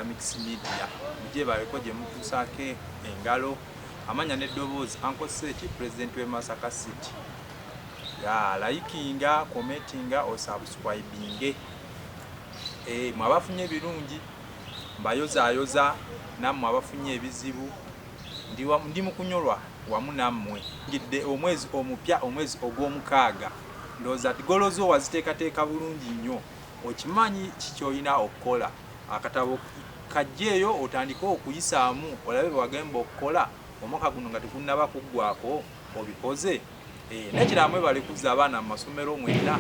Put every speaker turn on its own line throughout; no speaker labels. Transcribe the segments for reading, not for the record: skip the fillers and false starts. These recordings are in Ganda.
mix media muje baleko je mutusake engalo amanya n'eddoboozi Uncle Sechi president we Masaka City ya likinga commentinga o subscribinge mwabafunye birungi mbayoza namwe abafunye ebizibu ndi mukunyolwa wamu nammwe ngidde omwezi omupya omwezi ogw'omukaaga ndoza tigolozo waziteekateeka bulungi nnyo okimanyi kikyoyina okukola akatabo kajjeeyo otandika okuyisaamu olabe bwagamba okukola omwaka guno nga tekunnaba kuggwako obikoze nekiramu bali kuzza abaana mu masomero mwenda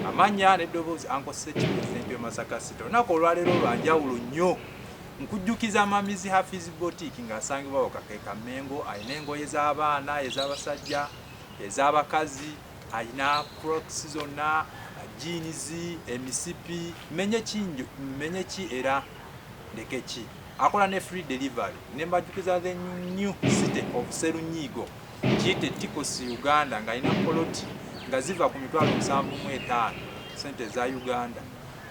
amanya n'eddoboozi Uncle Sechi president we Masaka City olunaku olwaleero lwanjawulo nnyo nkujjukiza Mamizi Hafiz Boutique ng'asangibwa okakeeka Mengo alina engoye z'abaana ez'abasajja ez'abakazi alina crocs zonna jeans emisipi menye ki era ndekeki akola ne free delivery nembajjukiza the new city of Serunyigo kiyite Tikos Uganda ng'alina poloti nga ziva ku mitwalo 75 sente za Uganda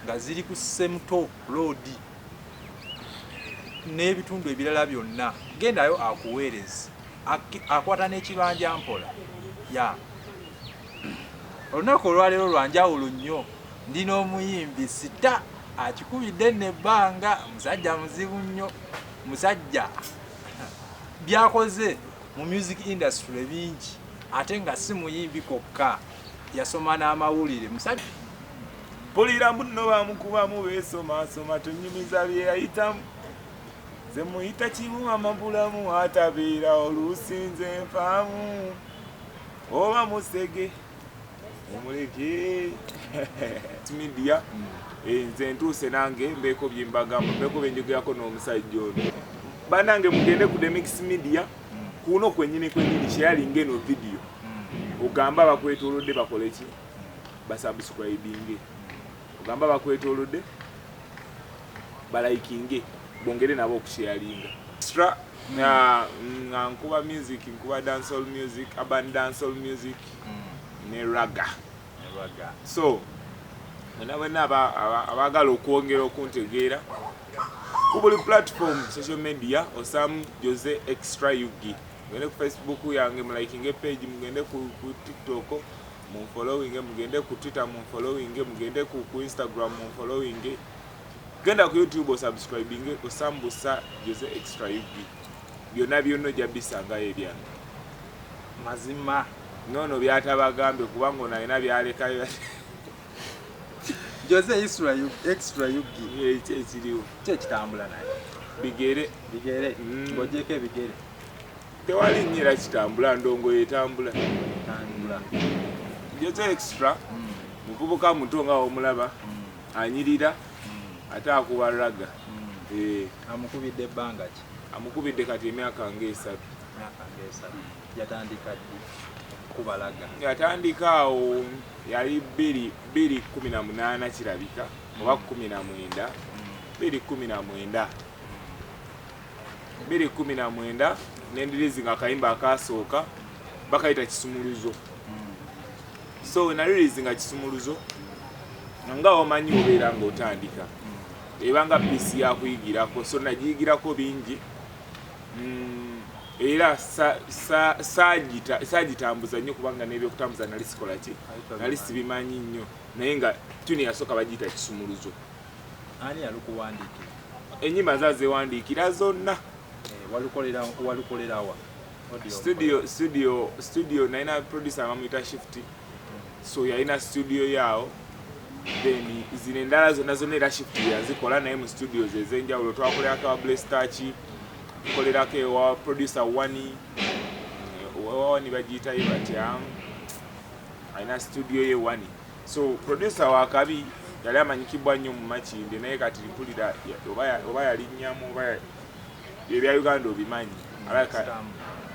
nga ziri ku Semto Road n'ebitundu ebirala byonna gendayo akuweereza akwata n'ekibanja mpola ya olunaku olwaleero lwanjawulo nnyo ndina omuyimbi sita akikubidde nebbanga musajja muzibu nnyo musajja byakoze mu music industry bingi ate nga si muyimbi kokka yasoma n'amawulire musajja
polira mbuno bamukubamu beesoma tonyumiza byeyayitamu ze muyita kimu amabulamu atabeera olusinze nfaamu oba musege omuleke media nze ntuuse nange mbeeko byembagamba mbeeko byenjogerako n'omusajja ono banange mugende ku the mix media kuno kwenyini kyeyalinga eno video ogamba bakwetoolodde bakole ki basubscribinge ogamba bakwetoolodde balayikinge bongere nabo okusharinga extra nga nkuba music nkuba dancehall music urban dancehall music ne raga so wena abagala okwongera okuntegeera ku buli platform social media Osam Jose Extra Yugi mugende ku Facebook yange mulayikinge page mugende ku TikTok munfollowing mugende ku Twitter munfollowing mugende ku Instagram munfollowing genda ku YouTube subscribing Osambusa Jose Extra Yugi byonna byonno jabisanga ebyano
mazima
nono byatabagambe kubanga onalina byalekayo
Jose Extra Yugi
ekiriwo
kyekitambula naye
bigere
ngojeko bigere
tewali nnyira kitambula ndongo yetambula Jose Extra mukubuka muto nga omulaba anyirira ate akuba raga
amukubidde ebbanga ki
amukubidde kati emyaka ng'esatu
yatandika kubalaga
yatandika awo yali 2018 kirabika oba 2019 n'endirizi nga akayimba akasooka bakayita kisumuluzo so nalirizi nga kisumuluzo nga omanyi obeera ng'otandika ebanga pisi yakuyigirako so nagiyigirako bingi era sagitambuza nnyo kubanga n'ebyokutambuza nali sikola ki nali sibimanyi nnyo naye nga tuni yasooka bagiyita kisumuluzo
ani yalukuwandiikira
ennyimba zazewandiikira zonna
walukolerawa
studio nalina producer bamuyita Shift so yalina studio yaawo then zino endala zonna era Shift yazikola naye mu studios ez'enjawulo twakolerako ewa Blestachi tukolerako ewa producer wani bagiyita ye batya alina studio ye wani so producer wakabi yali amanyikibwa nnyo mu Makinde naye kati mpulira oba yalinnyamu oba ebya Uganda obimanyi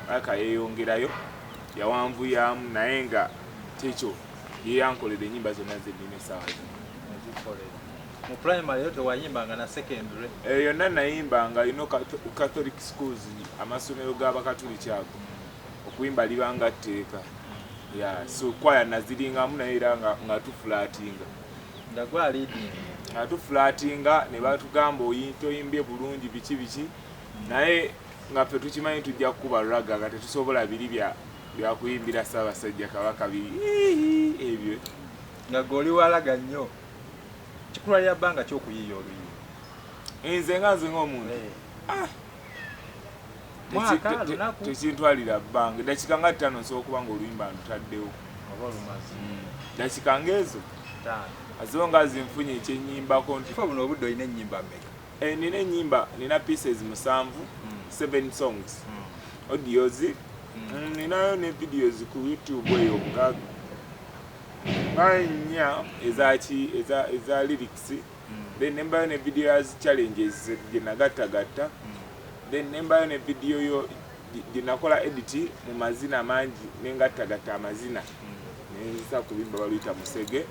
alaka yeeyongerayo yawanvuyamu naye nga kyekyo yeyankolera ennyimba zonna zennina essaawa
mu primary yote wayimbanga na secondary
yonna nayimbanga Catholic schools amasomero g'abakatoliki ago okuyimba libanga tteeka so kwaya naziringamu naye era nga tufulatinga
ndagwa leading
atuflatinga ne batugamba oyintoyimbye bulungi biki naye nga ffe tukimanyi tujja kukuba raga nga tetusobola biri byakuyimbira Ssaabasajja Kabaka biri ebyo
nga goli walaga nnyo kikulwalira bbanga ky'okuyiiya oluyiyi
nze ng'omuntu tekintwalira bbanga dakika nga 5 nsobola okuba nga oluyimba ndutaddewo dakika ng'ezo azibo nga zinfunye ekyenyimbako nti
buno obudde olina ennyimba mmeka
nina ennyimba nina pieces 7 7 songs audios ninayo ne videos ku YouTube eyo nga 4 eza lyrics then nembayo ne videos challenges gye nagattagatta then nembayo ne video yo gye nakola edit mu mazina mangi nengattagatta amazina nenzisa kubimba baluyita musege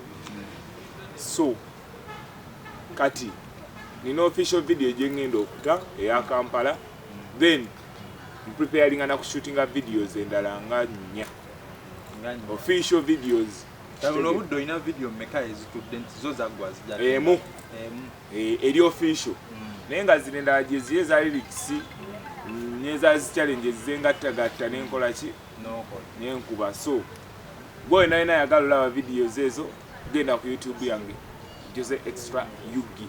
so kati nina official video gye ngenda okuta eya Kampala then preparing na kushootinga videos endala nga 4 official videos
Tabuno buddo ina video mmeka ezitudde zo zaggwa zijja
eri official naye nga zino endala gye ziye za lyrics neza challenges zengattagatta nenkola ki nenkuba so gwe naina yagala olaba videos ezo genda ku YouTube yange Jose Extra Yugi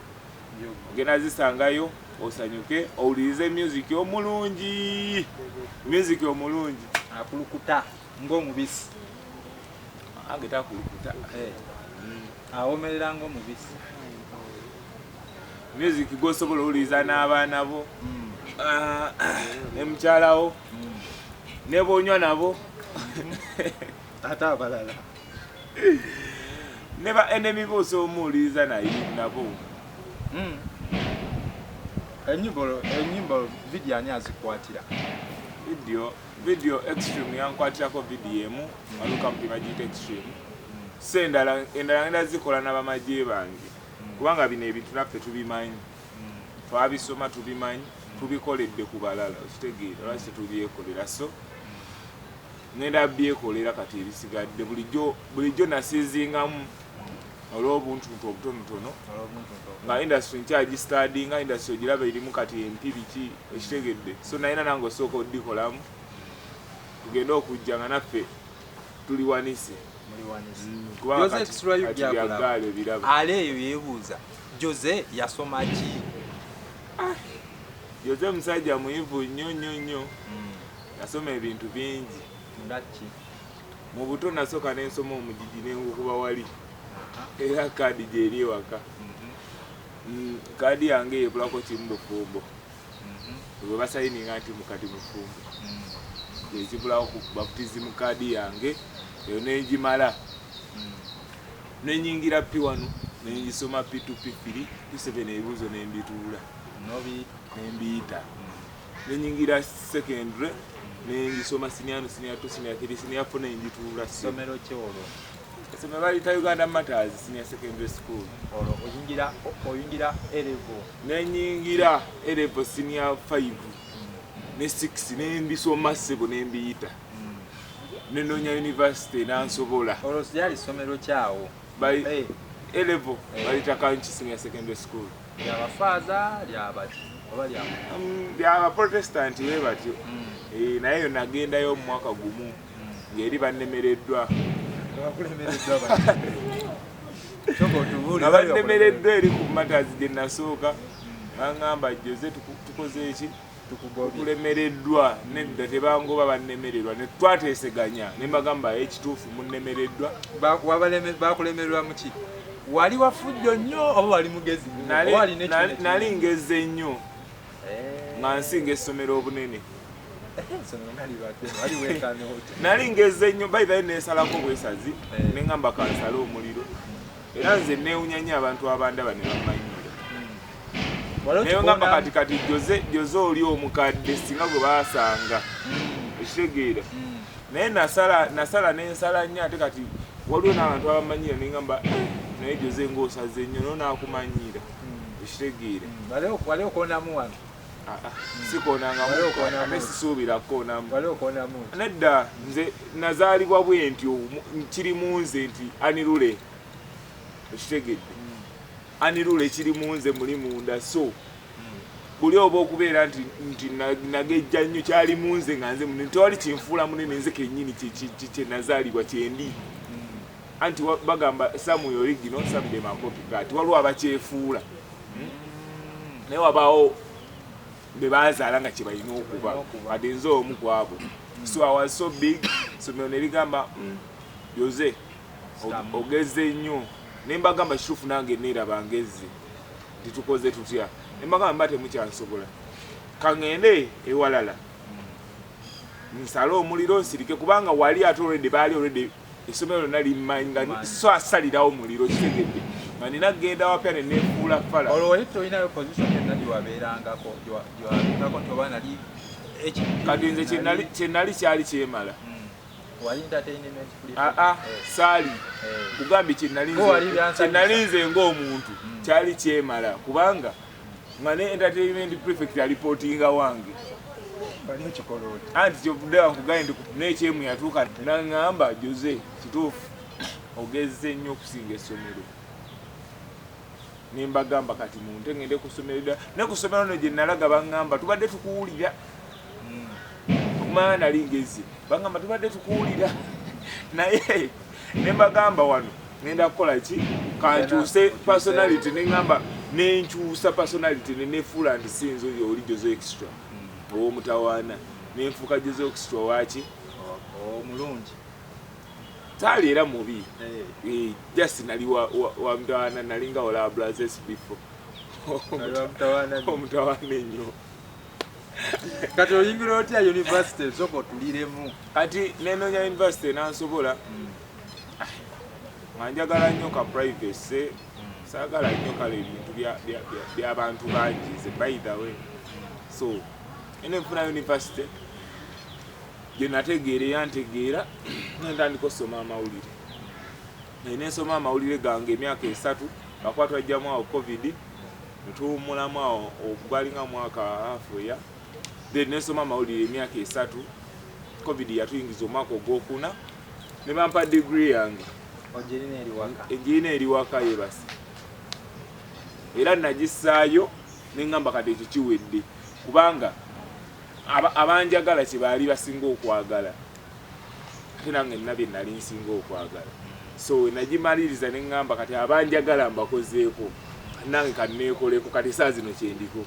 genda zisangayo osanyuke owulirize music omulungi
akulukuta ng'omubisi
agetakulukuta
awomerera ng'omubisi
music gosobola owuliriza n'abaana bo ne mukyalawo ne bonywa nabo
ate abalala
ne ba enemy bose omuwuliriza nabo
enyimbo video ani azikwatira
video extreme yankwatirako video emu aluka mpima giyita extreme endala ngenda zikola n'abamagye bange kubanga bino ebintu naffe tubimanyi twabisoma tubimanyi tubikoledde ku balala okitegeera lwaki tubyekolera so ngenda byekolera kati ebisigadde bulijjo nasizingamu olw'obuntuntu obutonotono nga industry nkyagi nga industry ogiraba erimu kati empi biki ekitegedde so nayina nange osooka oddikolamu tugenda okujja nga naffe tuli wanise byagaali ebiraba
ale eyo yeebuuza Jose yasoma ki
Jose musajja muyivu nnyo yasoma ebintu bingi mu buto nasooka nensoma omugigi nengukuba wali era kaadi gyeri ewaka kaadi yange yebulako kimu bufumbo bwe basayininga nti mukati mufumbo ekibulawo baputizi mu kaadi yange eyo nenjimala nenyingira P1 nengisoma P2 P3 P7 ebibuuzo nembituula nembiyita nenyingira secondary nengisoma senior 2 senior 3 senior 4 nenjituula
somero kyolo
esome balita Uganda Matters senior secondary school
oyingira A-level
nenyingira A-level senior 5 ne 6 nembisoma sebo nembiyita nenonya university nansobola
olwo siyali somero kyawo
A-level balita Kanchi senior secondary school
lyabafaaza lyabati oba
lyaba Protestant we batyo naye yo nagendayo mu mwaka gumu ngeri bannemereddwa abannemereddwa eri ku Matters gye nasooka baŋŋamba Jose tukoze eki tukulemereddwa nedda tebangoba bannemererwa ne twateeseganya ne mbagamba ekituufu munnemereddwa
bakulemererwa muki wali wafujjo nnyo oba wali mugezi
nali ngeze nnyo nga nsinga essomero obunene nali ngeze nnyo bayitayo neesalako bwesazi neŋŋamba kansala omuliro era nze neewunya nnyo abantu abandaba ne bamanyira naye ngamba katikati Jose oli omukadde singa gwe baasanga ekitegeera naye nasala nensala nnyo ate kati waliwo n'abantu abamanyira neŋŋamba naye Jose ng'osaze nnyo nonaakumanyira ekitegeera
wali okonamu wano
sikonangamu sisuubira kukonamu nedda nze nazaalibwa bwe ntyo kiri mu nze nti anirule ekitegedde anirule kiri munze muli munda so buli oba okubeera nti nagejja nnyo kyali munze nga nze munene tewali kinfuula munene nze kennyini kye nazaalibwa kyendi anti bagamba Samuel original some them are copycat waliwo abakyefuula naye wabaawo be baazaala nga kye balina okuba kati nze omu ku abo so I was so big somero ne ligamba Jose ogeze nnyo ne mbagamba kituufu nange neeraba ngezze titukoze tutya ne mbagamba mba temukyansobola kaŋŋende ewalala nsale omuliro nsirike kubanga wali ate olwedde baali olwedde essomero lyonna limmanyi nga so asalirawo omuliro kitegedde nga nina genda wapya ne neefuula fala
olwo wali tolinayo position yonna gyewabeerangako gyewabingako nti oba nali
kati nze kye nali kyali kyemala
wali entertainment
saali kugambye kye nali nze ng'omuntu kyali kyemala kubanga nga ne entertainment prefect alipootinga wange anti kyovudde wankugambye n'ekyemu yatuuka naŋŋamba Jose kituufu ogezze nnyo okusinga essomero nembagamba kati munte ngende ku ssomero ne ku ssomero no gye nalaga baŋŋamba tubadde tukuwulira okumanya nali ngezze bagamba tubadde tukuwulira naye nembagamba wano ngenda kukola ki kankyuse personality neŋŋamba nenkyusa personality nenefuula nti sinzo oli Jose extra ow'omutawaana nenfuuka Jose extra waki
omulungi
taali era mubi just nali wa mutawaana nalinga ola blazes before omutawaana ennyo
kati oyingira otya university soko otuliremu
kati nenoonya university nansobola nga njagala nnyo ka privacy saagala nnyo kale ebintu by'abantu bangi ze by the way so ene nfuna university gye nategeera yantegeera nentandika osoma amawulire naye nensoma amawulire gange emyaka 3 lwakuba twajjamu awo covid netuwummulamu awo ogwalinga mwaka hafu ya then nensoma amawulire emyaka 3 covid yatuyingiza omwaka ogwokuna ne bampa degree yange egirina eri waka yebasi era nagisaayo neŋŋamba kati ekyo kiwedde kubanga abanjagala kye baali basinga okwagala ate nange nina bye nali nsinga okwagala so nagimaliriza neŋŋamba kati abanjagala mbakozeeko nange kati neekoleko kati saa zino kyendiko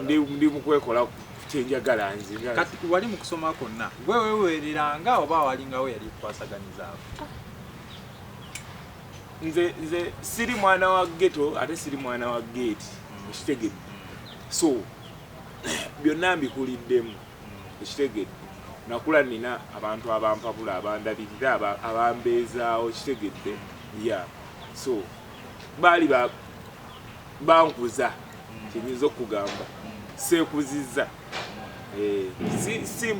ndi mukwekola kyenjagala nze
kati wali mu kusoma kwonna gwe weewereranga oba walingawo yali kukwasaganyizaako
nze siri mwana wa ghetto ate siri mwana wa gate ekitegedde so byonna mbikuliddemu ekitegedde nakula nina abantu abampabula abandabirira abambeezaawo kitegedde ya so baali bankuza kyenyinza okugamba seekuzizza si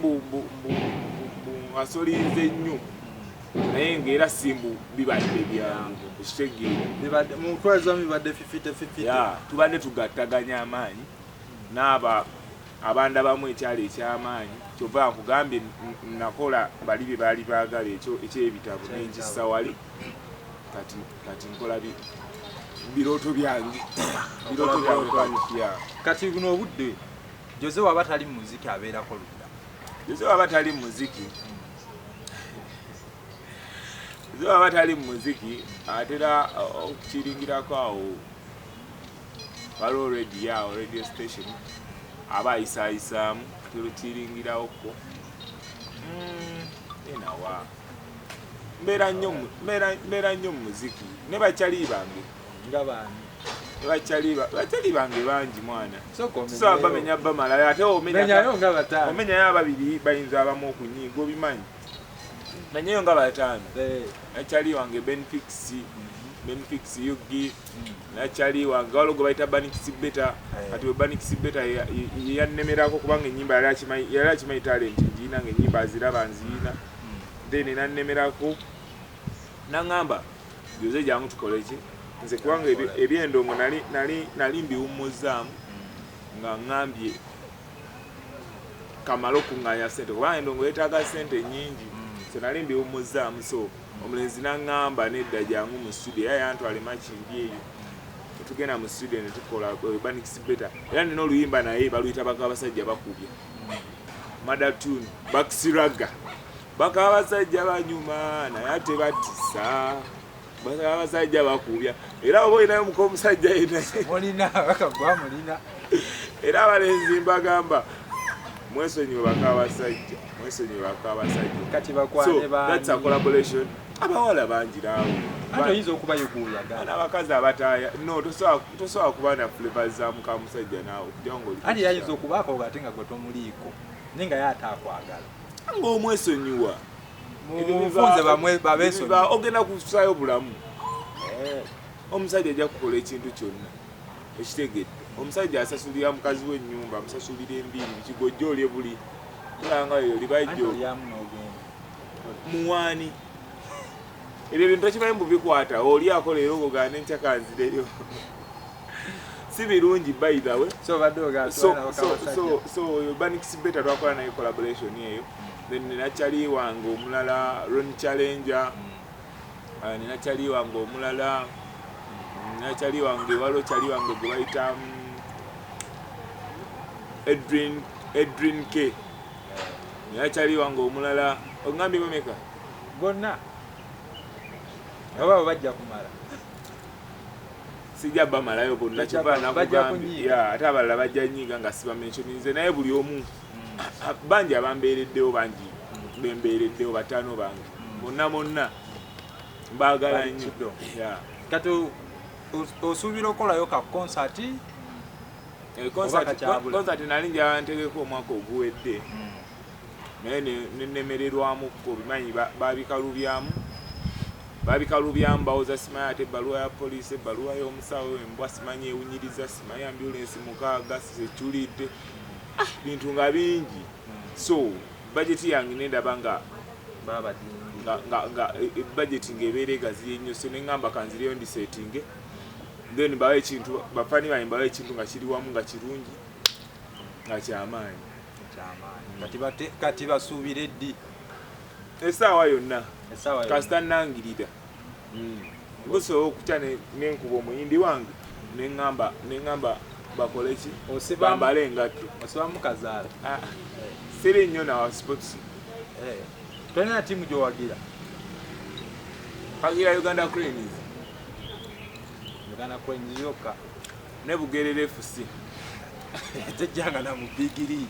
asolinze nnyo naye ng'era simbu bibadde byangu ekitegeere
mutwazamu bibadde 50-50
tubadde tugattaganya amaanyi n'aba abandabamu ekyalo eky'amaanyi kyova nkugambye nakola bali bye baali baagala ekyebitabo nenkissa wali kati nkola birooto byange
kati buno obudde Jose waba tali mu muziki abeerako ludda
Jose waba tali mu muziki Zaba tali muziki atera okukiringirako awo waliwo radio station aba isaisaamu turukiringiraoko enawa mbeera nnyo mu muziki ne bakyali bange bakyali bange bangi mwana so bamenya bamala ate omenyayo ababiri bayinza abamu okunyiiga obimanyi nanyeyo nga batano nakyali wange benfix yugi nakyali wange waliwo gwe bayita banikisi beta kati we banikisi beta yannemerako kubanga ennyimba yali akimanyi talenti ngiina nga ennyimba aziraba nziina then nannemerako naŋŋamba Jose jangu tukole ki nze kubanga ebyendongo nali mbiwummuzaamu nga ŋŋambye kamala okuŋŋaanya ssente kubanga endongo yeetaaga ssente nnyingi so nali mbiwummuzaamu so omulenzi naŋŋamba nedda jangu mu studio era yantwale makindi eyo tugenda mu studio ne tukola Banix Better era nina oluyimba naye baluyita bakabasajja bakubye Mother Tune Bakisiraga bakabasajja banyuma naye ate batisa bakabasajja bakubya era oba olinayo muko omusajja yena
mulina bakagwa mulina
era abalenzi mbagamba mwesonyiwe bakabasajja
kati bakwane
so that's a collaboration abawala banjirawo
ate oyinza okuba yokuyaga
n'abakazi abataaya no tosobola kuba na flavors za muka musajja naawe okujango
andi yayinza okubaako ate nga gwe tomuliiko nenga ye ate akwagala
ng'omwesonyiwa
mufunze bamwe babesonyiwa
ogenda kusaayo bulamu omusajja ajja kukola ekintu kyonna ekitegedde omusajja asasulira mukazi w'ennyumba amusasulira embiri bikigojja olye buli tulanga yo libajjo muwaani ebyo bintu tokimanyi mubikwata oli akola era ogogane ntyakanzireyo si birungi by the way so Banix Better twakola naye collaboration eyo then ninachali wange omulala Ron Challenger ninachali wange omulala ninachali wange walo chali wange gwe bayita Edrin K ninachali wange omulala ongambi bameka
bonna aba bajja kumala
sijja bamalayo bonna kivana kugambya ate abalala bajja nyiga nga siba mentioninze naye buli omu bangi abambeereddewo bangi bembeereddewo bataano bange bonna mbaagala nnyo
kati osuubira okolayo ka concert
nali njantegeko omwaka oguwedde naye nenemererwamuko bimanyi babikalubyamu bawoza simanyi ate ebbaluwa ya poliisi ebbaluwa y'omusawo embwa simanyi ewunyiriza simanyi ambulensi 6 sekyulidde bintu nga bingi so budgeti yange nendaba nga budgeti ng'ebeera egaziye nnyo so neŋŋamba kanzireyo ndisetinge then bawe ekintu bafani bange bawe ekintu nga kiri wamu nga kirungi nga kyamaanyi
kati basuubire ddi
essaawa yonna kasita nangirira busobola okutya nenkuba omuyindi wange neŋŋamba bakole ki bambale engatto
osibamu kazaala
siri nnyo nawa sports
tolina tiimu gyowagira
kagira Uganda Cranes
yokka
ne Bugerere FC
tejjanga na mu big league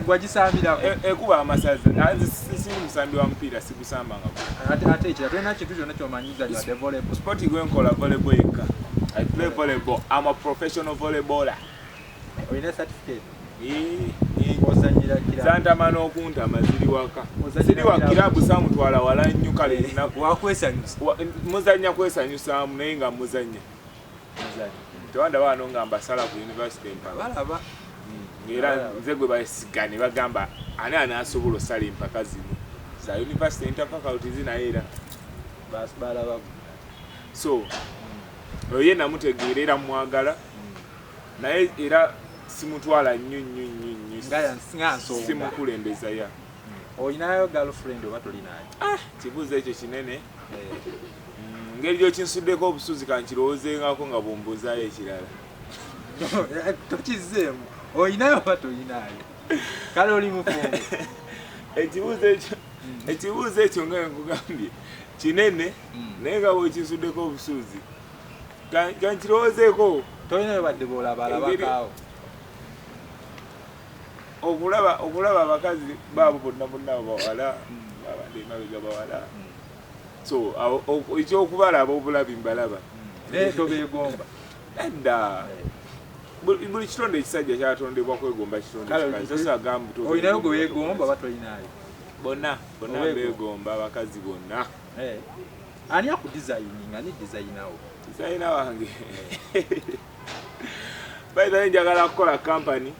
gwagisambirako
ekuba amasaza si musambi wa mupiira sigusambanga
ate ekira tolina kintu kyonna kyomanyiza wadde volleyball
sport gwenkola volleyball yekka I play volleyball. I'm a professional volleyballer.
Oyina certificate?
Ozanyira kilabu. Zantamana okuntama ziri waka. Ziri wa kilabu samutwala wala nnyo kale nako.
Wakwesanyusa.
Muzanya kwesanyusa naye nga muzanya. Tewanda wano nga mbasala ku university empaka.
Balaba.
Era nze gwe basigane bagamba ani anasobola osala empaka zino. Za university interfaculty zinaera.
Balaba.
So oye namutegeerera mwagala naye era simutwala nnyo simukulembeza ya
oyinayo girlfriend oba tolinayo
kibuuzo ekyo kinene ngeri gyokinsuddeko obusuzi kankirowoozeengako nga bwombuuzaayo ekirala
tokizeemu oyinayo oba tolinayo kale oli mufumbo
ekibuuzo ekyo nga nkugambye kinene naye nga bwekinsuddeko obusuzi kankirowoozeeko
tolinayo badde boolabalabakaawo
okulaba abakazi baabo bonna bawala abandi emabega bawala so ekyokubalaba obulabi mbalaba
naye tobeegomba
edda buli kitonde ekisajja kyatondebwa kwegomba kitonde
olinayo gwe weegomba oba tolinayo
bonna beegomba abakazi bonna
ani akudesigninga ni designawo
designer wange by the way njagala kukola company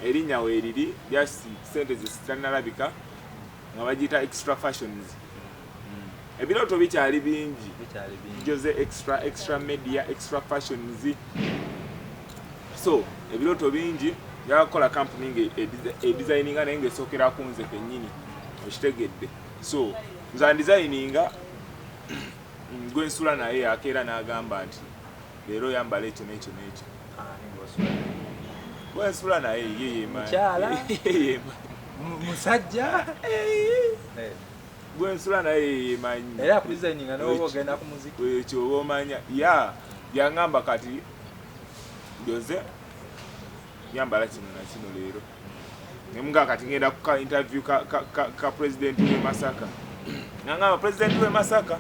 erinnya weeriri just sente zitanalabika nga bagiyita extra fashions ebirooto bikyali bingi joze extra media extra fashions so ebirooto bingi njagala kukola company nga edesigninga naye ngaesookera ku nze kennyini okitegedde so nza designinga gwe nsula naye akeera n'agamba nti leero yambala ekyo n'ekyo n'ekyo gwe nsula naye ye
musajja
gwe nsula naye yemanyi
era ku designinga n'oba ogenda ku muziki
ekyo oba omanya yaŋŋamba kati Jose yambala kino na kino leero nemuga kati ngenda ku ka interview ka president we Masaka nangamba president we Masaka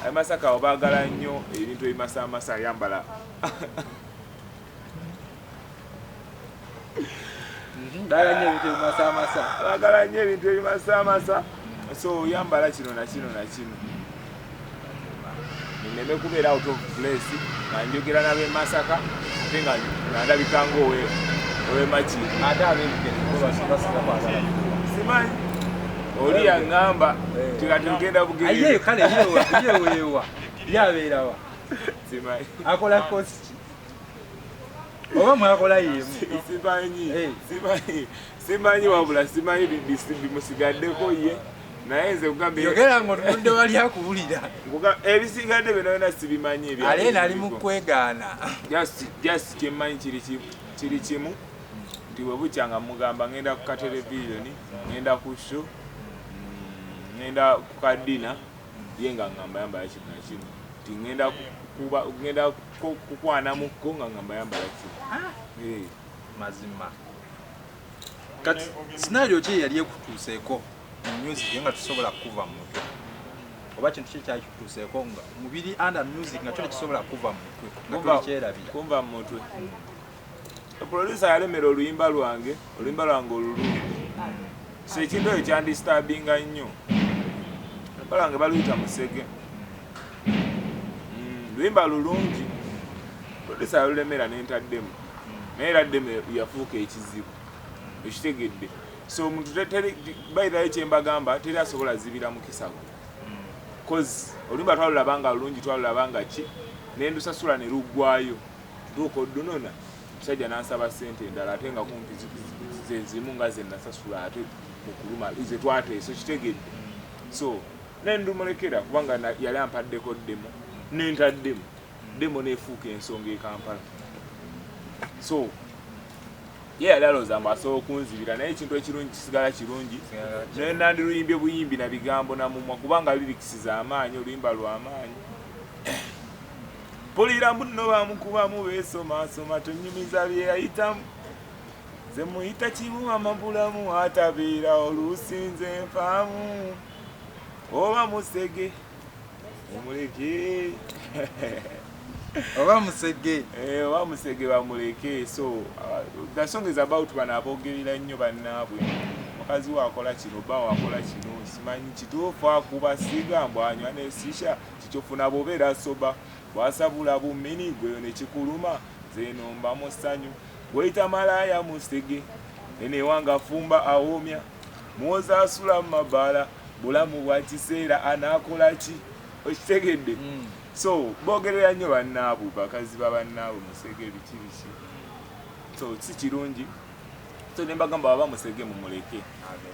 ay Masaka obaagala nnyo ebintu ebimasamasa yambala baagala nnyo ebintu ebimasamasa so yambala kino na kino na kino neme kubeera out of place nga njogera n'ab'e Masaka ate nga ndabika ng'owe Maki simanyi oli yaŋŋamba tikati tugenda
bugeeyo kale yeweewa yabeerawa
simanyi
akola kosi oba mwakola yemu
simanyi wabula simanyi bimusigaddeko ye naye nze kugamba
yogera ng'otunudde wali akuwulira
ebisigadde bino byonna sibimanyi
Alien ali mu kwegaana
just kyemmanyi kiri kimu nti bwe bukya nga mugamba ngenda ku katelevisioni ngenda ku show ngenda ku kadina ye nga ngamba yambala kino na kino nti ngenda kukwanamukko nga ngamba yambala kino
mazima kati scenario ki yali ekutuuseeko mu music nga tusobola kuva mu mutwe oba kintu ki kyakituuseeko nga mubiri under music nga kyo kisobola kuva mu mutwe nga tulikyerabira
kunva mu mutwe producer yalemera oluyimba lwange olulungi so ekintu ekyo kyandisturbinga nnyo oluyimba lwange baluyita Musege luyimba lulungi producer yalulemera nentaddemu naye eraddemu yafuuka ekizibu ekitegedde so omuntu bayirayo kyembagamba teri asobola zibira mu kisago cause oluyimba twalulabanga lulungi twalulabanga ki nendusasula ne luggwayo tuuka oddunona musajja n'ansaba ssente endala ate nga kumpi zezimu nga ze nasasula ate mukuluma ze twateese kitegedde so nendumulekera kubanga yali ampaddeko ddemo nentaddemu demo neefuuka ensonga e Kampala so ye yali alowooza mbu asobola okunzibira naye ekintu ekirungi kisigala kirungi naye nandiruyimbye buyimbi na bigambo namumwa kubanga lirikisi z'amaanyi oluyimba lw'amaanyi pulira muno bamukubamu beesomasoma tonyumiza bye yayitamu ze muyita kibuwa mabulamu atabeera oluusinze nfaamu oba Musege omuleke
oba Musege
oba Musege bamuleke so the song is about bano aboogerera nnyo bannaabwe mukazi waakola kino ba wakola kino simanyi kituufu akuba sigambwa anywa nesisha kikyofuna bobeera soba bwasabula bumini gweyo nekikuluma zenomba mu ssanyu bweyita malaaya Musege enewanga fumba awoomya mwoza asula mu mabaala bulamu bwa kiseera anaakola ki okitegedde so boogerera nnyo bannaabwe bakazi babannaabwe Musege biki so si kirungi so nembagamba waba Musege mumuleke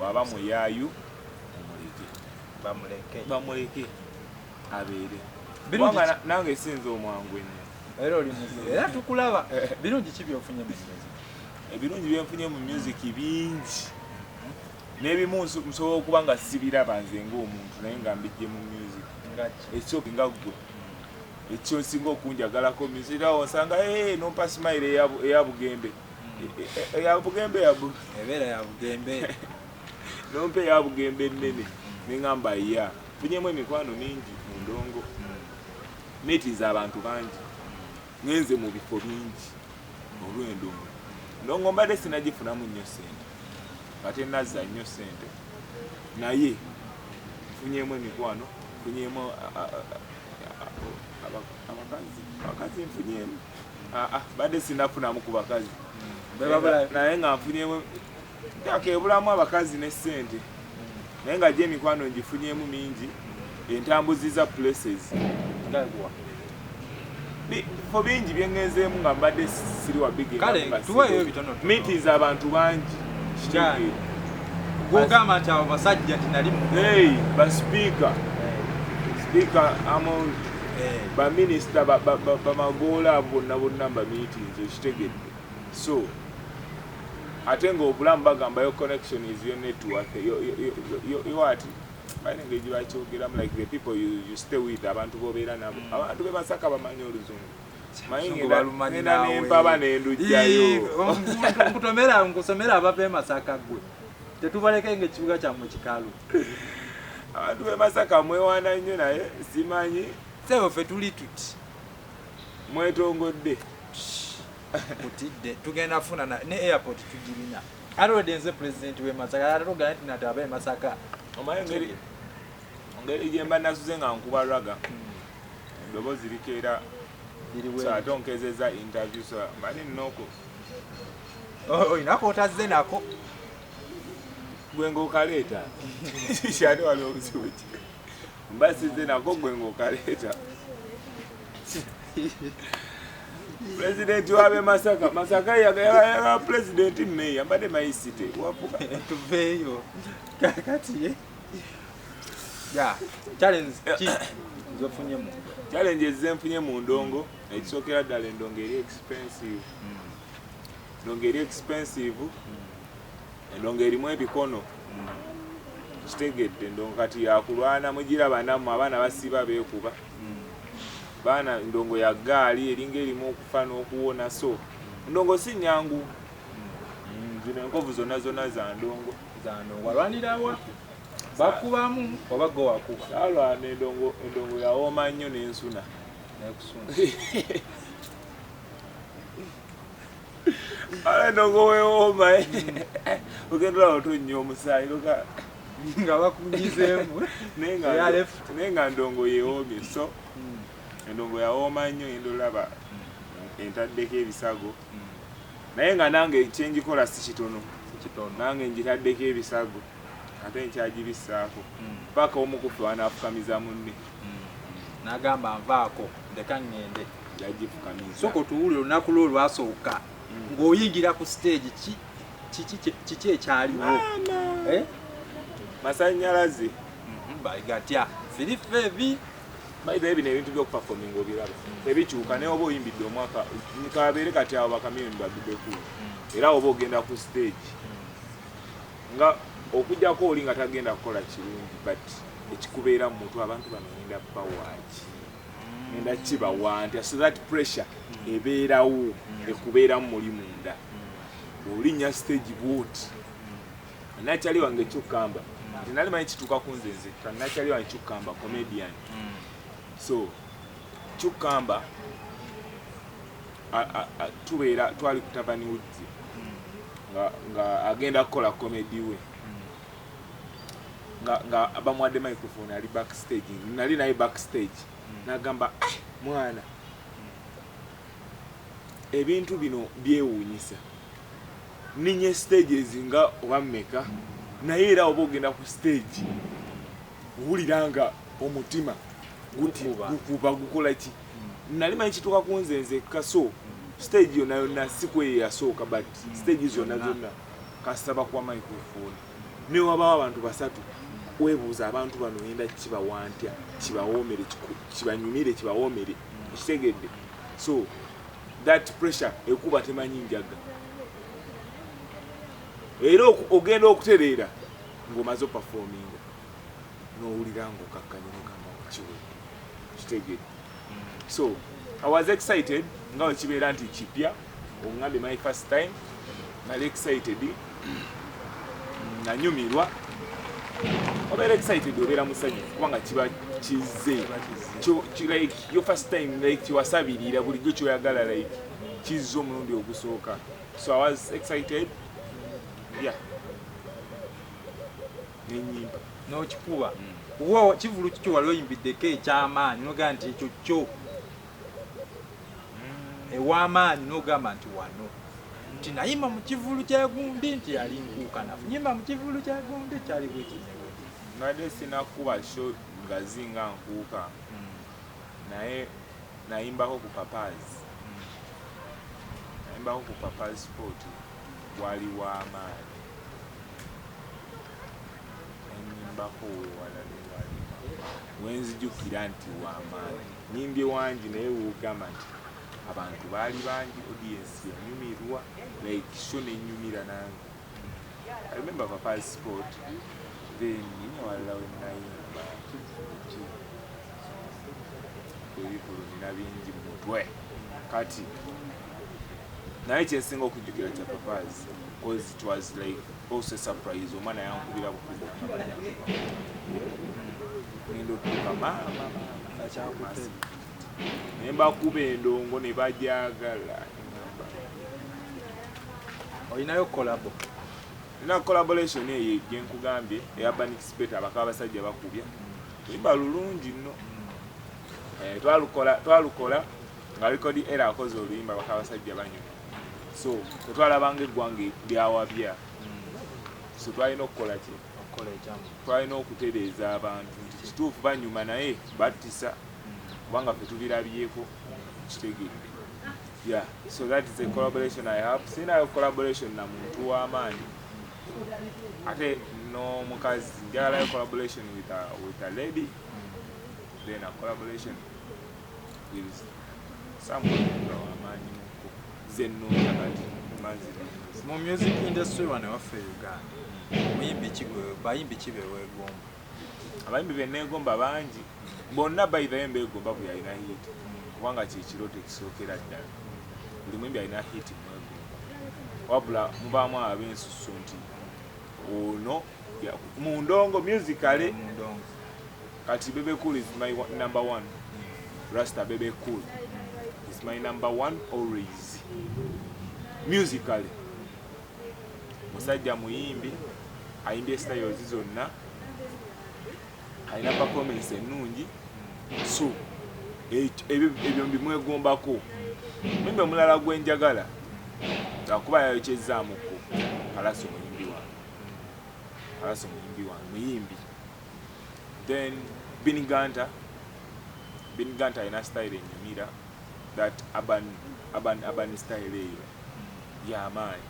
waba muyaayu bamuleke abeere kubanga nange sinza omwangu ennyo
era oli muzire era tukulaba birungi ki byofunye mu music
ebirungi byenfunye mu music bingi n'ebimu nsobola okuba nga sibiraba nze ng'omuntu naye nga mbijje mu music ekyo nga ggwe ekyo singa okunjagalako music era osanga nompa smile eya Bugembe
ebeera ya Bugembe
nompa eya Bugembe ennene neŋŋamba ya funyemu emikwano mingi mu ndongo meetiza abantu bangi ngenze mu bifo bingi olw'endongo ndongo mbadde sinagifunamu nnyo ssente ate nazza nnyo ssente naye funyemu emikwano funyemu abakazi nfunyemu badde sinafunamu ku bakazi naye nga nfunyemu ntakebulamu abakazi ne ssente naye nga gye emikwano ngifunyemu mingi entambuziza places fo bingi byengenzeemu nga mbadde siri wa big
kale tuweeyo ebitono
meetings abantu bangi
Gogama cha basajja tinali mu.
Ba speaker. Speaker among ba minister ba magola bonna ba meetings ekitegedde. So atenga obulamu bagamba your connection is your network. You what? I think you are talking like the people you stay with abantu bobeera nabo. Abantu bebasaka bamanyi oluzungu. Mayinge balumanyina n'empaba n'endujjayo.
Nkusomera abava Masaka gwe. Tetubaleke ng'ekibuga kyammwe kikalu.
Abantu b'e Masaka mwewaana nnyo naye simanyi.
Sebo ffe tuli tuti.
Mwetongodde.
Kutidde tugenda funa ne airport tugirina. Already nze president w'e Masaka atogana nti nati ab'e Masaka.
Omanyi ngeri gye mba nasuze nga nkuba raga. Eddoboozi likeera. So atonkezeza interview so mani nnoko.
Inako otazze nako.
Gwe ng'okaleeta. Kyali waliwo obuzibu ki. Mbasizze nako gwe ng'okaleeta. President w'ab'e Masaka. Masaka ya president May ambadde mayisite. Wapuka.
Tuveeyo. Kakati ye. Ya, challenge ki zofunyemu.
Challenges zenfunye mu ndongo. Ekisookera ddala endongo eri expensive. Endongo eri expensive. Endongo erimu ebikono. Kitegedde endongo kati yakulwana mugiraba nammwe abaana basiba beekuba. Baana endongo ya gaali eringa erimu okufa n'okuwona so. Endongo si nnyangu. Zino enkovu zonna za ndongo.
Walwanirawa? Bakubamu oba go wakuba.
Alwana endongo yawooma nnyo n'ensuna. Ala ndongo wewooma ogenda otonnya omusaayi
nga bakunyizeemu
naye nga ndongo yewoomye so endongo yawooma nnyo endolaba entaddeko ebisago naye nga nange kyenjikola si kitono nange njitaddeko ebisago ate nkyagibissaako paka omukufu wanaafukamiza munne
n'agamba nvaako ndeka ŋŋende
yagifukamiza
soko tuwulire olunaku lwo lwasooka ng'oyingira ku stage kiki ekyaliwo
masannyalaze
gatya firiffeevi
bayiza bino ebintu by'okupafominga obiraba ebikyuka naye oba oyimbidde omwaka kabeere kati abo bakamiyoni babiddekulu era oba ogenda ku stage nga okujjako oli nga tagenda kukola kirungi but ekikubeera mu mutwe abantu bano ngenda bawaaki ngenda kibawa nti so that pressure ebeerawo ekubeeramu muli munda bw'olinnya stage bwoti nakyali wange kyokamba nti nali manyi kituuka ku nze nzekka nakyali wange kyokamba comedian so kyokamba tubeera twali kutabani wudzi nga agenda kukola comedy we nga bamwadde microphone ali backstage nali naye backstage nagamba mwana ebintu bino byewuunyisa ninye stages nga obammeka naye era oba ogenda ku stage owulira nga omutima gukuba gukola ki nali manyi kituuka ku nze nzekka so stage yonna yonna si kweyo yasooka but stage zonna zonna kasaba kwa microphone ne wabawo abantu basatu webuuza abantu bano yenda kibawa ntya kibawoomere kibanyumire kibawoomere ekitegedde so that pressure ekuba temanyi njaga era ogenda okutereera ng'omaze opafominga n'owulira ng'okakkanya n'ogamba kiwe kitegedde so I was excited nga wekibeera nti kipya oŋŋambe my first time nali excited nanyumirwa obeera excited obeera musanyufu kubanga kiba kizze like your first time like kiwasabirira bulijjo kyoyagala like kizze omulundi ogusooka so I was excited yeah nenyimba
n'okikuba kuba kivulu kikyo wali oyimbiddeko ekyamaanyi nogaa nti ekyo kyo ew'amaanyi n'ogamba nti wano nti nayima mu kivulu ky'egumbi nti yali nkuukana nyima mu kivulu ky'egumbi kyali bwekinyewe
nadde sinakuba sho nga zinga nkuuka naye nayimbako ku papazi sport wali w'amaanyi nembako wala wenzijukira nti wamaanyi nyimbye wangi naye wogamba nti abantu baali bangi audience yanyumirwa like show nenyumira nange. I remember Papa's sport then wala wenayimba ebikulu nina bingi mutwe kati naye kyensinga okujjukira kya Papa's because it was like also a surprise omwana yankubira bukubo ngendo tuka mama nemba kuba endongo ne bajagala.
Olinayo collabo?
Nina collaboration eyo gyenkugambye eyabanixpeta abaka abasajja bakubya luyimba lulungi nno. Twalukola nga record era akoze oluyimba abaka abasajja banyuma so tetwalabanga eggwange lyawabya so twalina okukola ki twalina okutereeza abantu nti kituufu banyuma naye battisa kubanga ffe tubirabyeko kitegedde. Yeah, so that is a collaboration I have. Sina collaboration na muntu w'amaanyi ate no mukazi njagala collaboration with a lady then a collaboration with someone w'amaanyi zenno kati mazina
mu music industry wane waffe Uganda muyimbi kigwe bayimbi kibe wegomba
abayimbi benneegomba bangi bonna by the end begomba bwe yalina hit kubanga kyekiroto ekisookera ddala buli muyimbi alina hit mwegomba wabula mubaamu ab'ensusu nti ono mu ndongo musically kati Bebe Cool is my number one. Rasta Bebe Cool is my number one always musically. Musajja Muyimbi ayimbye styles zonna alina performance ennungi so ebyo mbimwegombako. Muyimbi omulala gwenjagala akuba yayokyezaamuko Alaso Muyimbi wange Muyimbi. Then Biniganta alina style enyumira that urban style eyo yamaanyi.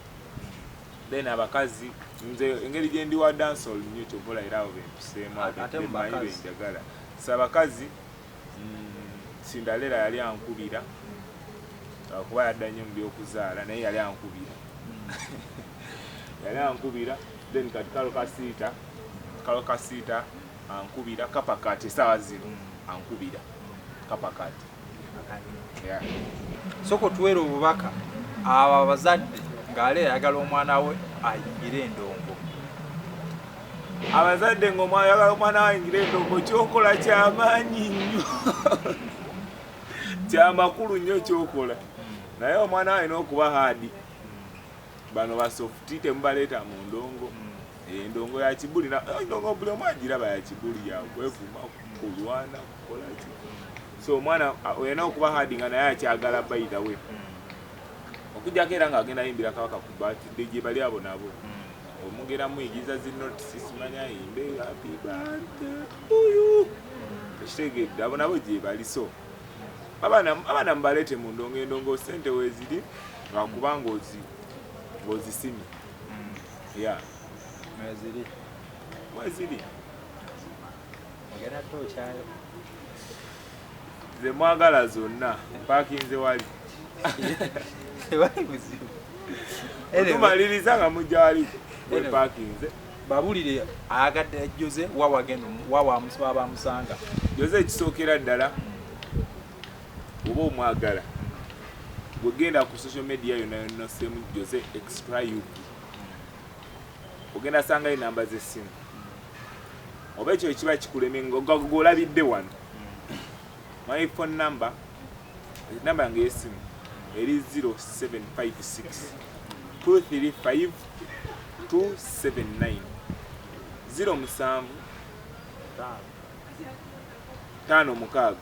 Then abakazi nze engeri gye ndi wa dancehall nnyo kyobola era abo bempiseemu benjagala. So abakazi Sindalera yali ankubira kuba yadda nnyo mu by'okuzaala naye yali ankubira then kati Kalo Kasiita ankubira Kapakati essaawa zino ankubira Kapakati. Yeah.
Soko tuwera obubaka abo abazadde ng'ale ayagala omwana we ayimbire endongo.
Abazadde ng'omwana ayagala omwana we ayimbire endongo kyokola kyamaanyi nnyo kyamakulu nnyo kyokola naye omwana we alina okuba haadi. Bano basofti temubaleeta mu ndongo endongo ya kibuli endongo buli omu agiraba ya kibuli yakwevuma kulwana kukola ki so omwana olina okuba haadi nga naye akyagala bayita we okujjako era ng'agenda ayimbira Kabaka ku birthday gye bali abo nabo omugera muyigiriza zinotisi simanya ayimbe happy birthday to you ekitegedde abo nabo gye bali so abaana mubaleete mu ndongo endongo sente weeziri lwakuba ng'ozisimye. Yeah. Mweziri ze mwagala zonna pakinze wali tumaliriza nga mujja wali pakinze
babulire ayagadde Jose wawageno wawamusanga
Jose ekisookera ddala oba omwagala bwegenda ku social media yonna semu Jose extra UP ogenda sangayo namba z'essimu oba ekyo ekiba kikuleme ng'olabidde wano. My phone number yange y'essimu eri 0756 235 279 07 5 235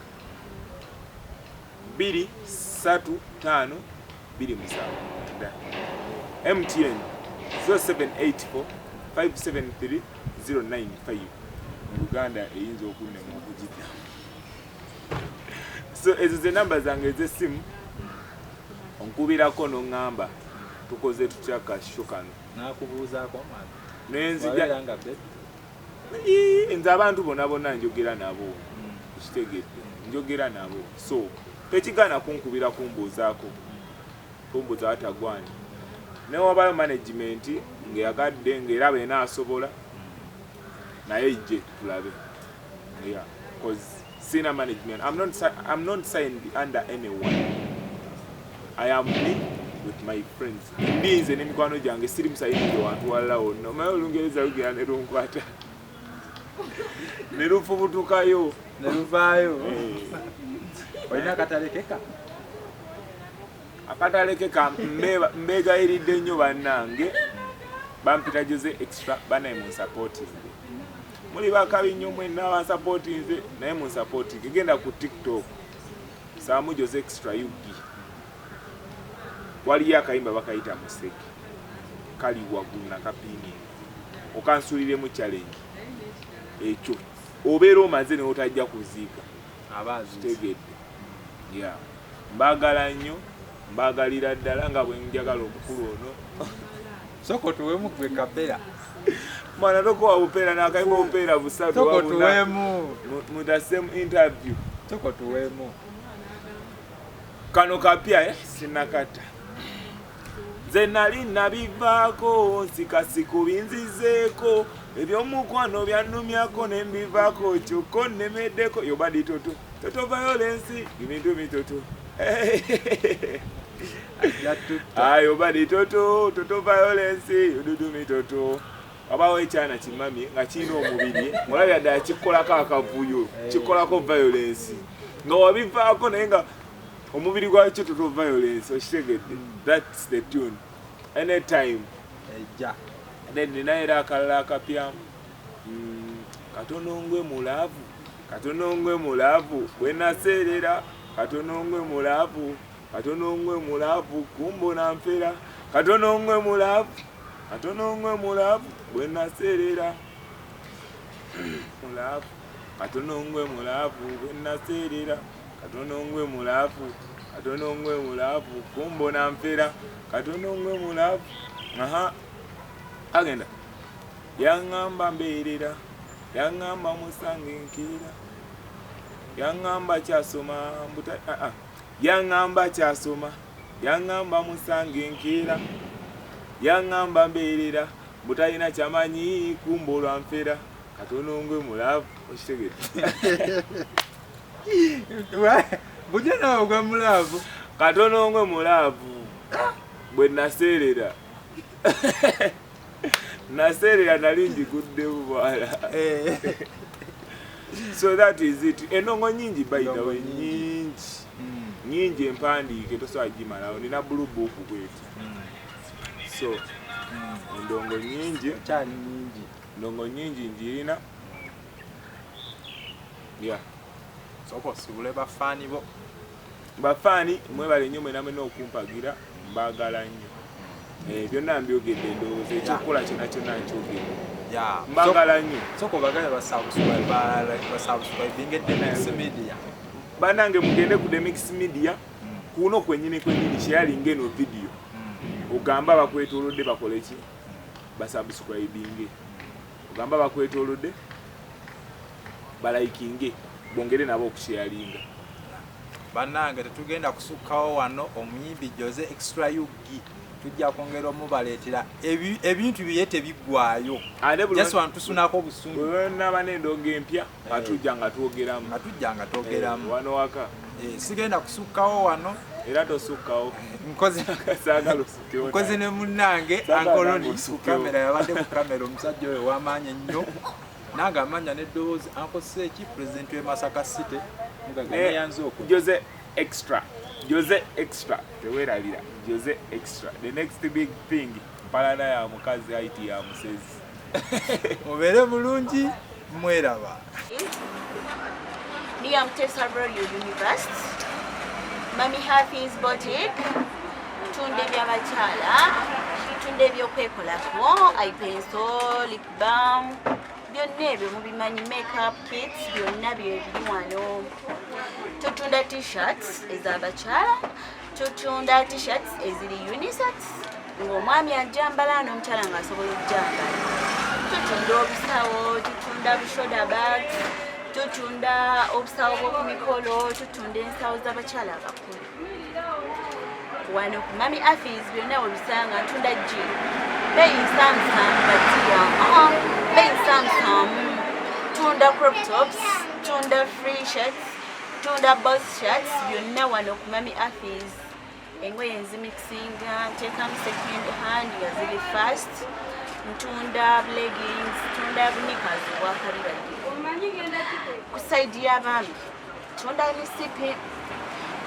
277 MTN 0784 573 095 Uganda eyinza okunnema okugidda. So ezo ze namba zange ez'essimu onkubirako n'oŋŋamba tukoze tutya kasho kano
nakubuuzaako
nenzija nze abantu bonna njogera nabo kitegedde njogera nabo so tekigana kunkubira kumbuuzaako kumbuuza atagwani newabayo management ng'eyagadde ng'eraba enaasobola naye ijje tulabe yeah because senior management I'm not signed under anyone. I am me with my friends. Ndinze n'emikwano gyange siri musayinze wantu walala wonna omaye olungereza lugera ne lunkwata ne lufubutukayo
ne luvaayo olina akatalekeka
akatalekeka mbeegayiridde nnyo bannange bampita Jose extra banaye munsupportinze muli bakabi nnyo mwenna abansupportinze naye munsupportinge genda ku TikTok Saamu Jose extra yugi waliyo akayimba bakayita museke kali waggulu nakapiini okansuuliremu challenge ekyo obeera omaze ne otajja kuziika abazitegedde yeah mbagala nnyo mbagalira ddala nga bwe njagala omukulu ono
soko tuwemu gwe kabera
mwana tokowa bupeera n'akayimba obupeera busatu
soko tuwemu
mu the same interview
soko tuwemu
kano kapya sinakata nze nali nabivaako nsikasikubiinzizeeko ebyomukwano byannumyako ne mbivaako kyokko nnemeddeko yobadi toto violence ibintu bitoto yobadi toto violence yodudu mitoto wabawo ekyana kimami nga kirina omubiri olabya ddala kikolako akavuyo kikolako violence nga wabivaako naye nga omubiri gwakyo toto violence okitegedde that's the tune anytime
ejja
then ninaera akalala akapya katono ngwe mulaavu bwenaseerera katono ngwe mulaavu kumbona mpera katono ngwe mulaavu bwenaseerera mulaavu katono ngwe mulaavu bwenaseerera katono ngwe mulaavu kumbona mpera katono ngwe mulaavu aha agenda yaŋŋamba mbeerera yaŋŋamba musange nkeera yaŋŋamba kyasoma yaŋŋamba kyasoma yaŋŋamba musange nkeera yaŋŋamba mbeerera butalina kyamanyi kumba olwanfera katono ngwe mulaavu okitegedde
bujja nawe gwe mulaavu
katono ngwe mulaavu bwe naseerera naseerera nali njiguddewo bwala so that is it endongo nyingi by the way nyingi empandiike tosobola gimalawo nina blue book bweti so endongo nyingi njirina yeah
soko sibule bafaani bo
bafaani mwebale nnyo mwena mwena okumpagira mbagala nnyo byonna mbyogedde ndowooza ekyokukola kyonna nkyogedde mbagala nnyo
soko bagala basubscribing the Mix Media
banange mugende ku the Mix Media kuno kwenyini sharing eno video ogamba bakwetoolodde bakole ki basubscribing ogamba bakwetoolodde balaikinge bongere nabo okusharinga
bannange tetugenda kusukkawo wano omuyimbi Jose extra yugi tujja kwongera omubaleetera ebintu biye tebiggwayo just want tusunako obusungu
bwena n'endongo empya atujja nga twogeramu wano waka
sigenda kusukkawo wano
era tosukkawo
nkozi ne munnange ankoloni kamera yabadde ku kamera omusajja oyo w'amaanyi ennyo nange amanya n'eddoboozi ankosesa eki pulezidenti w'e Masaka City mugaganyanze okwo
Jose extra teweralira Jose extra the next big thing palana ya mukazi haiti ya musezi
obeere bulungi mweraba
Niya Mutesa University Mami Hafiz Boutique tunde by'abakyala tunde by'okwekolako eye pencil lip balm byonna ebyo mubimanyi makeup kits byonna bye biri wano tutunda t-shirts ez'abakyala tutunda t-shirts eziri unisex ng'omwami ajambala n'omukyala ng'asobola okujambala tutunda obusawo, tutunda shoulder bags, tutunda obusawo bw'okumikolo, tutunda ensawo z'abakyala abakulu. Wano ku Mami Afis byonna obisanga ntunda jean. Beyi nsamusamu batiya. Beyi nsamusamu. Tunda crop tops, tunda free shirts, tunda boss shirts, byonna wano ku Mami Afis. Engoye nzimixinga, ntekamu second hand nga ziri fast. Ntunda leggings, tunda knickers obwakabibadde. Ku side y'abaami, tunda misipi,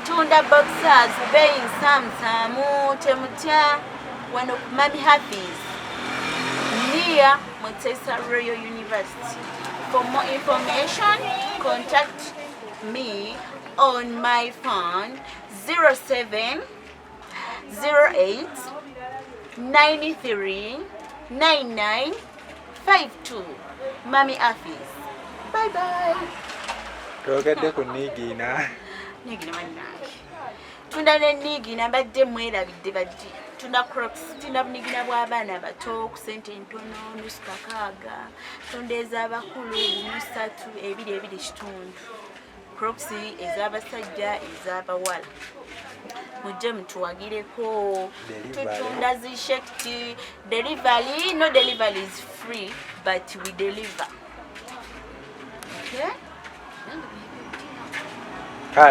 tunda boxers, beyi nsamusamu, temutya wano ku Mami Afis. Near Mutesa Royal University. For more information, contact me on my phone 07 08 93 99 52. Mami Afis. Bye bye.
Twogedde ku Nigina.
Nigina mannaye. Tunda ne Nigina badde mwerabidde badde. Tunda crocs, tunda bunigina bw'abaana bato ku sente ntono, nusu kakaaga. Tunda ez'abakulu nusatu, ebiri kitundu. Crocs ez'abasajja, ez'abawala. Mujje mutuwagireko. Tutunda zishekti. Delivery, no delivery is free, but we deliver. Okay?